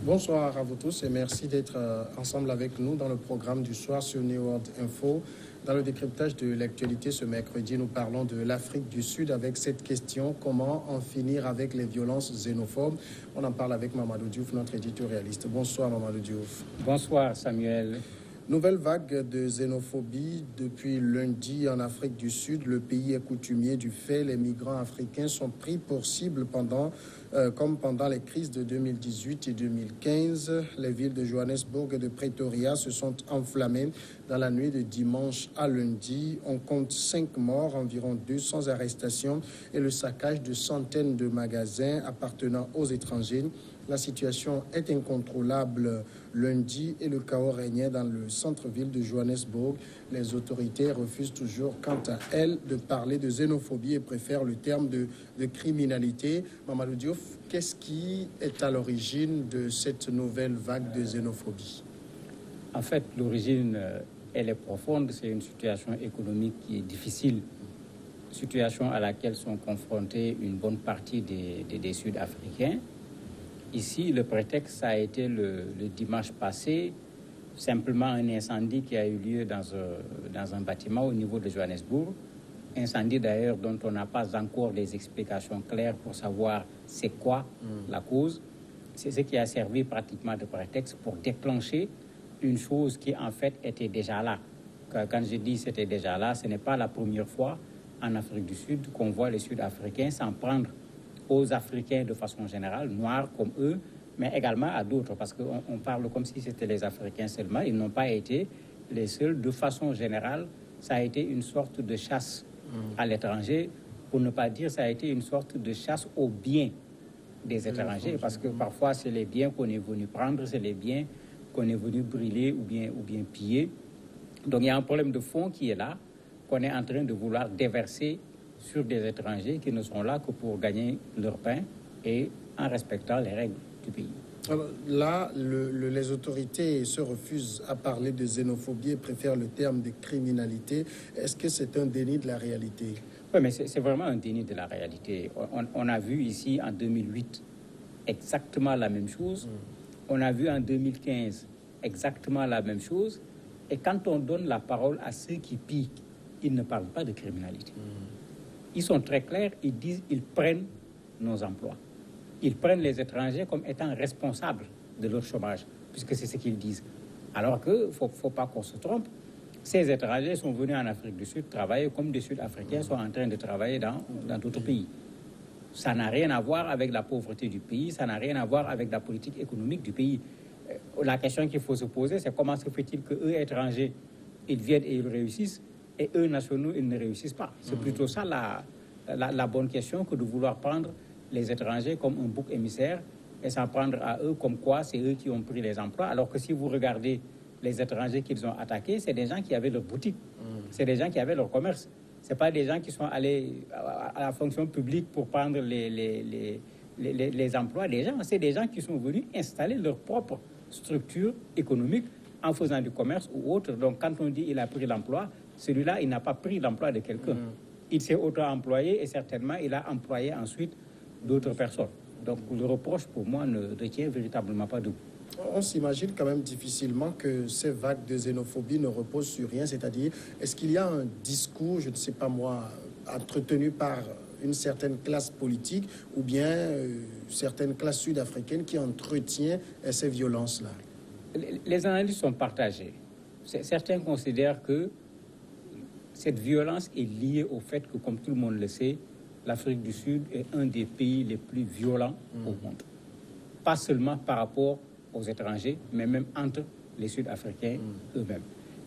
Bonsoir à vous tous et merci d'être ensemble avec nous dans le programme du soir sur New World Info. Dans le décryptage de l'actualité ce mercredi, nous parlons de l'Afrique du Sud avec cette question: comment en finir avec les violences xénophobes? On en parle avec Mamadou Diouf, notre éditorialiste. Bonsoir Mamadou Diouf. Bonsoir Samuel. Nouvelle vague de xénophobie depuis lundi en Afrique du Sud. Le pays est coutumier du fait. Les migrants africains sont pris pour cible comme pendant les crises de 2018 et 2015. Les villes de Johannesburg et de Pretoria se sont enflammées dans la nuit de dimanche à lundi. On compte 5 morts, environ 200 arrestations et le saccage de centaines de magasins appartenant aux étrangers. La situation est incontrôlable lundi et le chaos régnait dans le centre-ville de Johannesburg. Les autorités refusent toujours, quant à elles, de parler de xénophobie et préfèrent le terme de criminalité. Mamadou Diouf, qu'est-ce qui est à l'origine de cette nouvelle vague de xénophobie? En fait, l'origine, elle est profonde. C'est une situation économique qui est difficile, situation à laquelle sont confrontés une bonne partie des Sud-Africains. Ici, le prétexte a été le dimanche passé, simplement un incendie qui a eu lieu dans un bâtiment au niveau de Johannesburg. Incendie d'ailleurs dont on n'a pas encore des explications claires pour savoir c'est quoi la cause. C'est ce qui a servi pratiquement de prétexte pour déclencher une chose qui en fait était déjà là. Quand je dis c'était déjà là, ce n'est pas la première fois en Afrique du Sud qu'on voit les Sud-Africains s'en prendre aux Africains de façon générale, noirs comme eux, mais également à d'autres, parce qu'on parle comme si c'était les Africains seulement. Ils n'ont pas été les seuls. De façon générale, ça a été une sorte de chasse à l'étranger, pour ne pas dire ça a été une sorte de chasse aux biens des étrangers, parce que parfois c'est les biens qu'on est venu prendre, c'est les biens qu'on est venu brûler ou bien piller. Donc il y a un problème de fond qui est là, qu'on est en train de vouloir déverser sur des étrangers qui ne sont là que pour gagner leur pain et en respectant les règles du pays. Alors là, les autorités se refusent à parler de xénophobie et préfèrent le terme de criminalité. Est-ce que c'est un déni de la réalité? Oui, mais c'est vraiment un déni de la réalité. On a vu ici en 2008 exactement la même chose. On a vu en 2015 exactement la même chose. Et quand on donne la parole à ceux qui piquent, ils ne parlent pas de criminalité. Ils sont très clairs, ils disent qu'ils prennent nos emplois. Ils prennent les étrangers comme étant responsables de leur chômage, puisque c'est ce qu'ils disent. Alors qu'il ne faut pas qu'on se trompe. Ces étrangers sont venus en Afrique du Sud travailler comme des Sud-Africains sont en train de travailler dans d'autres pays. Ça n'a rien à voir avec la pauvreté du pays, ça n'a rien à voir avec la politique économique du pays. La question qu'il faut se poser, c'est comment se fait-il qu'eux, étrangers, ils viennent et ils réussissent, et eux, nationaux, ils ne réussissent pas. C'est plutôt ça la bonne question que de vouloir prendre les étrangers comme un bouc émissaire et s'en prendre à eux comme quoi c'est eux qui ont pris les emplois. Alors que si vous regardez les étrangers qu'ils ont attaqués, c'est des gens qui avaient leur boutique, c'est des gens qui avaient leur commerce. Ce n'est pas des gens qui sont allés à la fonction publique pour prendre les emplois des gens. C'est des gens qui sont venus installer leur propre structure économique en faisant du commerce ou autre. Donc quand on dit qu'il a pris l'emploi, celui-là, il n'a pas pris l'emploi de quelqu'un. Il s'est auto-employé et certainement, il a employé ensuite d'autres personnes. Donc, le reproche, pour moi, ne tient véritablement pas debout. On s'imagine quand même difficilement que ces vagues de xénophobie ne reposent sur rien. C'est-à-dire, est-ce qu'il y a un discours, je ne sais pas moi, entretenu par une certaine classe politique ou bien certaines classes sud-africaines qui entretient ces violences-là? Les analyses sont partagées. Certains considèrent que cette violence est liée au fait que, comme tout le monde le sait, l'Afrique du Sud est un des pays les plus violents au monde. Pas seulement par rapport aux étrangers, mais même entre les Sud-Africains eux-mêmes.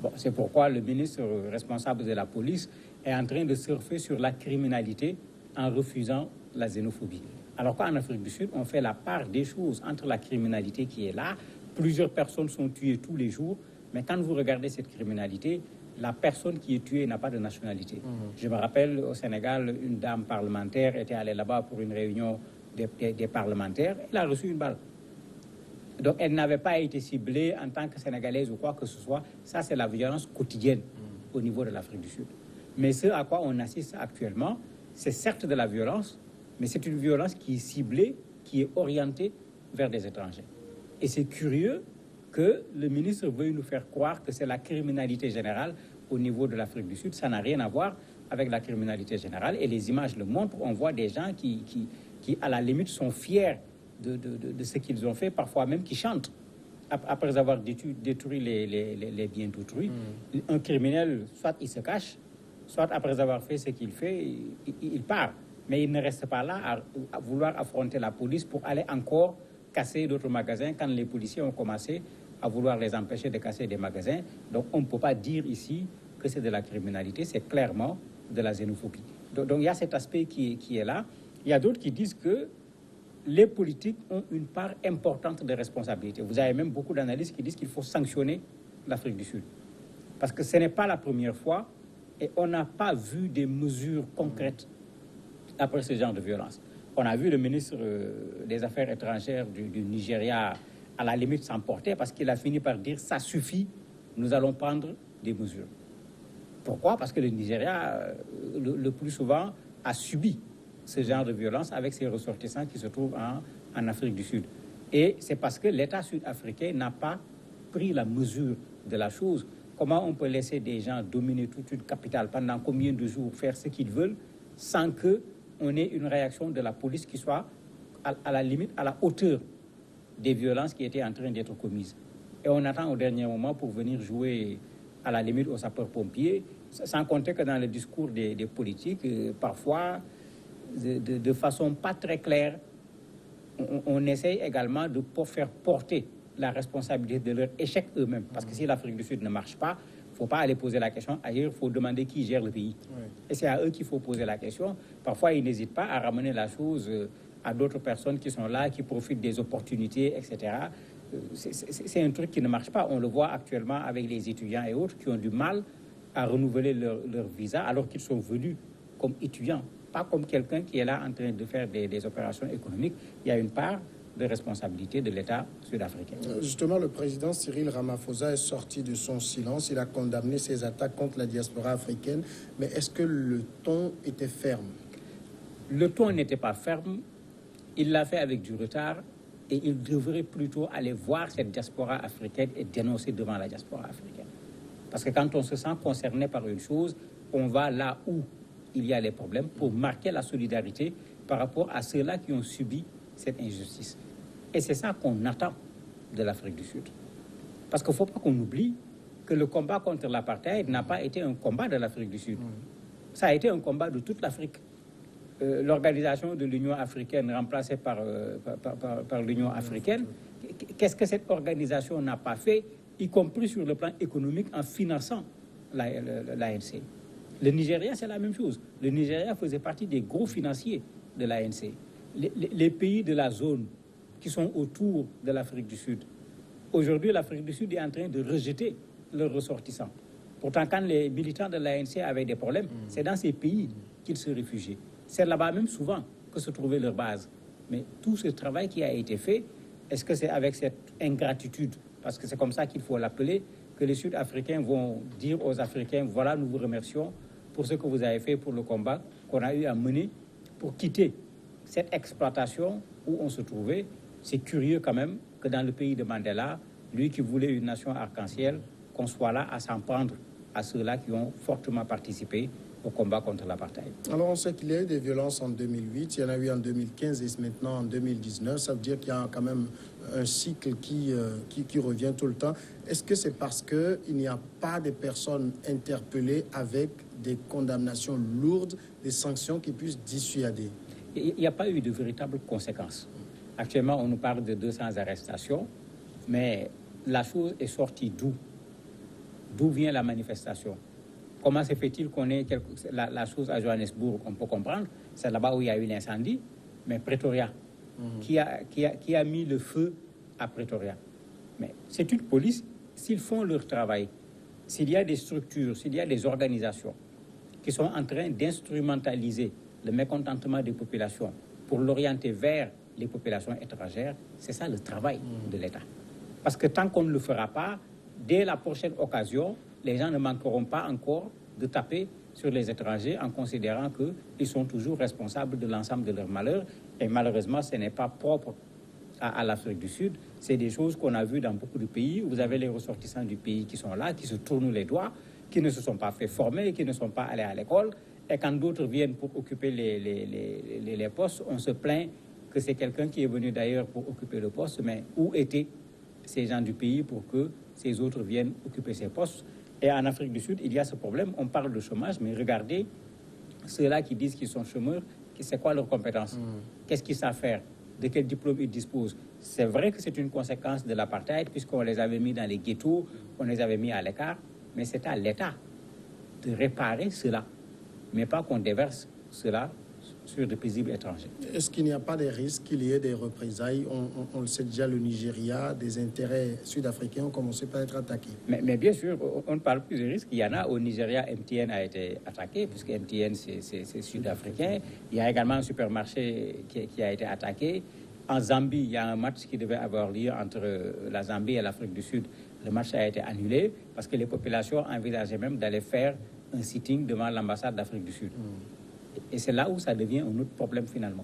Bon, c'est pourquoi le ministre responsable de la police est en train de surfer sur la criminalité en refusant la xénophobie. Alors qu'en Afrique du Sud, on fait la part des choses entre la criminalité qui est là. Plusieurs personnes sont tuées tous les jours, mais quand vous regardez cette criminalité, la personne qui est tuée n'a pas de nationalité. Je me rappelle, au Sénégal, une dame parlementaire était allée là-bas pour une réunion des parlementaires. Elle a reçu une balle. Donc, elle n'avait pas été ciblée en tant que Sénégalaise ou quoi que ce soit. Ça, c'est la violence quotidienne au niveau de l'Afrique du Sud. Mais ce à quoi on assiste actuellement, c'est certes de la violence, mais c'est une violence qui est ciblée, qui est orientée vers des étrangers. Et c'est curieux que le ministre veuille nous faire croire que c'est la criminalité générale au niveau de l'Afrique du Sud. Ça n'a rien à voir avec la criminalité générale. Et les images le montrent. On voit des gens qui à la limite, sont fiers de ce qu'ils ont fait, parfois même qui chantent. Après avoir détruit les biens d'autrui, un criminel, soit il se cache, soit après avoir fait ce qu'il fait, il part. Mais il ne reste pas là à vouloir affronter la police pour aller encore casser d'autres magasins quand les policiers ont commencé à vouloir les empêcher de casser des magasins. Donc on ne peut pas dire ici que c'est de la criminalité, c'est clairement de la xénophobie. Donc il y a cet aspect qui est là. Il y a d'autres qui disent que les politiques ont une part importante de responsabilité. Vous avez même beaucoup d'analystes qui disent qu'il faut sanctionner l'Afrique du Sud. Parce que ce n'est pas la première fois et on n'a pas vu des mesures concrètes après ce genre de violence. On a vu le ministre des Affaires étrangères du Nigeria à la limite s'emporter parce qu'il a fini par dire « ça suffit, nous allons prendre des mesures ». Pourquoi? Parce que le Nigeria, le plus souvent, a subi ce genre de violence avec ses ressortissants qui se trouvent en Afrique du Sud. Et c'est parce que l'État sud-africain n'a pas pris la mesure de la chose. Comment on peut laisser des gens dominer toute une capitale pendant combien de jours, faire ce qu'ils veulent, sans qu'on ait une réaction de la police qui soit à la limite, à la hauteur des violences qui étaient en train d'être commises. Et on attend au dernier moment pour venir jouer à la limite aux sapeurs-pompiers, sans compter que dans le discours des politiques, parfois, de façon pas très claire, on essaye également de faire porter la responsabilité de leur échec eux-mêmes. Parce que si l'Afrique du Sud ne marche pas, il ne faut pas aller poser la question ailleurs, il faut demander qui gère le pays. Oui. Et c'est à eux qu'il faut poser la question. Parfois, ils n'hésitent pas à ramener la chose à d'autres personnes qui sont là, qui profitent des opportunités, etc. C'est un truc qui ne marche pas. On le voit actuellement avec les étudiants et autres qui ont du mal à renouveler leur visa alors qu'ils sont venus comme étudiants, pas comme quelqu'un qui est là en train de faire des opérations économiques. Il y a une part de responsabilité de l'État sud-africain. Justement, le président Cyril Ramaphosa est sorti de son silence. Il a condamné ces attaques contre la diaspora africaine. Mais est-ce que le ton était ferme? Le ton n'était pas ferme. Il l'a fait avec du retard. Et il devrait plutôt aller voir cette diaspora africaine et dénoncer devant la diaspora africaine. Parce que quand on se sent concerné par une chose, on va là où il y a les problèmes pour marquer la solidarité par rapport à ceux-là qui ont subi cette injustice. Et c'est ça qu'on attend de l'Afrique du Sud. Parce qu'il ne faut pas qu'on oublie que le combat contre l'apartheid n'a pas été un combat de l'Afrique du Sud. Ça a été un combat de toute l'Afrique. L'organisation de l'Union africaine remplacée par l'Union africaine, qu'est-ce que cette organisation n'a pas fait, y compris sur le plan économique, en finançant l'ANC? Le Nigeria, c'est la même chose. Le Nigeria faisait partie des gros financiers de l'ANC. Les pays de la zone qui sont autour de l'Afrique du Sud. Aujourd'hui, l'Afrique du Sud est en train de rejeter leurs ressortissants. Pourtant, quand les militants de l'ANC avaient des problèmes, c'est dans ces pays qu'ils se réfugiaient. C'est là-bas même souvent que se trouvait leur base. Mais tout ce travail qui a été fait, est-ce que c'est avec cette ingratitude, parce que c'est comme ça qu'il faut l'appeler, que les Sud-Africains vont dire aux Africains, voilà, nous vous remercions pour ce que vous avez fait pour le combat qu'on a eu à mener pour quitter cette exploitation où on se trouvait. C'est curieux quand même que dans le pays de Mandela, lui qui voulait une nation arc-en-ciel, qu'on soit là à s'en prendre à ceux-là qui ont fortement participé au combat contre l'apartheid. Alors on sait qu'il y a eu des violences en 2008, il y en a eu en 2015 et maintenant en 2019. Ça veut dire qu'il y a quand même un cycle qui revient tout le temps. Est-ce que c'est parce qu'il n'y a pas de personnes interpellées avec des condamnations lourdes, des sanctions qui puissent dissuader? Il n'y a pas eu de véritables conséquences. Actuellement, on nous parle de 200 arrestations, mais la chose est sortie d'où? D'où vient la manifestation? Comment se fait-il qu'on ait la chose à Johannesburg? On peut comprendre, c'est là-bas où il y a eu l'incendie, mais Pretoria, qui a mis le feu à Pretoria. Mais c'est une police, s'ils font leur travail, s'il y a des structures, s'il y a des organisations qui sont en train d'instrumentaliser le mécontentement des populations pour l'orienter vers les populations étrangères, c'est ça le travail de l'État. Parce que tant qu'on ne le fera pas, dès la prochaine occasion, les gens ne manqueront pas encore de taper sur les étrangers en considérant qu'ils sont toujours responsables de l'ensemble de leur malheur. Et malheureusement, ce n'est pas propre à l'Afrique du Sud. C'est des choses qu'on a vues dans beaucoup de pays. Vous avez les ressortissants du pays qui sont là, qui se tournent les doigts, qui ne se sont pas fait former, qui ne sont pas allés à l'école. Et quand d'autres viennent pour occuper les postes, on se plaint que c'est quelqu'un qui est venu d'ailleurs pour occuper le poste. Mais où étaient ces gens du pays pour que ces autres viennent occuper ces postes? Et en Afrique du Sud, il y a ce problème. On parle de chômage, mais regardez ceux-là qui disent qu'ils sont chômeurs, c'est quoi leurs compétences? Qu'est-ce qu'ils savent faire? De quel diplôme ils disposent? C'est vrai que c'est une conséquence de l'apartheid, puisqu'on les avait mis dans les ghettos, on les avait mis à l'écart, mais c'est à l'État de réparer cela, mais pas qu'on déverse cela sur des paisibles étrangers. Est-ce qu'il n'y a pas de risque qu'il y ait des représailles? On le sait déjà, le Nigeria, des intérêts sud-africains ont commencé par être attaqués. Mais bien sûr, on ne parle plus de risques. Il y en a au Nigeria, MTN a été attaqué, puisque MTN, c'est sud-africain. Il y a également un supermarché qui a été attaqué. En Zambie, il y a un match qui devait avoir lieu entre la Zambie et l'Afrique du Sud. Le match a été annulé parce que les populations envisageaient même d'aller faire un sitting devant l'ambassade d'Afrique du Sud. Et c'est là où ça devient un autre problème finalement.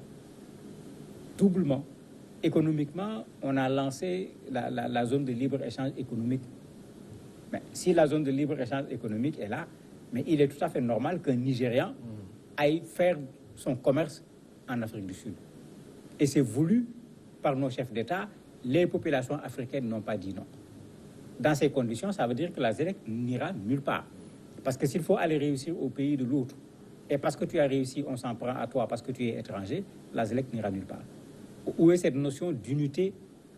Doublement. Économiquement, on a lancé la zone de libre-échange économique. Mais si la zone de libre-échange économique est là, mais il est tout à fait normal qu'un Nigérian aille faire son commerce en Afrique du Sud. Et c'est voulu par nos chefs d'État. Les populations africaines n'ont pas dit non. Dans ces conditions, ça veut dire que la ZLEC n'ira nulle part. Parce que s'il faut aller réussir au pays de l'autre, et parce que tu as réussi, on s'en prend à toi parce que tu es étranger, la ZLEC n'ira nulle part. Où est cette notion d'unité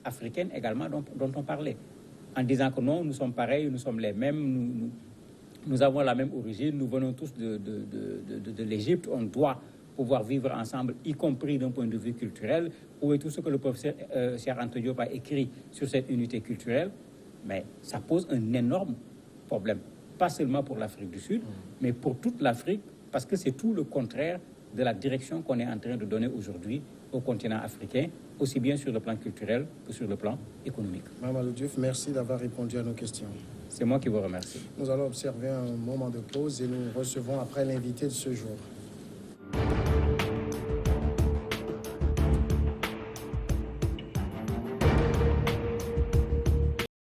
africaine également dont on parlait? En disant que non, nous sommes pareils, nous sommes les mêmes, nous avons la même origine, nous venons tous de l'Égypte, on doit pouvoir vivre ensemble, y compris d'un point de vue culturel. Où est tout ce que le professeur Cheikh Anta Diop a écrit sur cette unité culturelle? Mais ça pose un énorme problème, pas seulement pour l'Afrique du Sud, mais pour toute l'Afrique, parce que c'est tout le contraire de la direction qu'on est en train de donner aujourd'hui au continent africain, aussi bien sur le plan culturel que sur le plan économique. Mamadou Diouf, merci d'avoir répondu à nos questions. C'est moi qui vous remercie. Nous allons observer un moment de pause et nous recevons après l'invité de ce jour.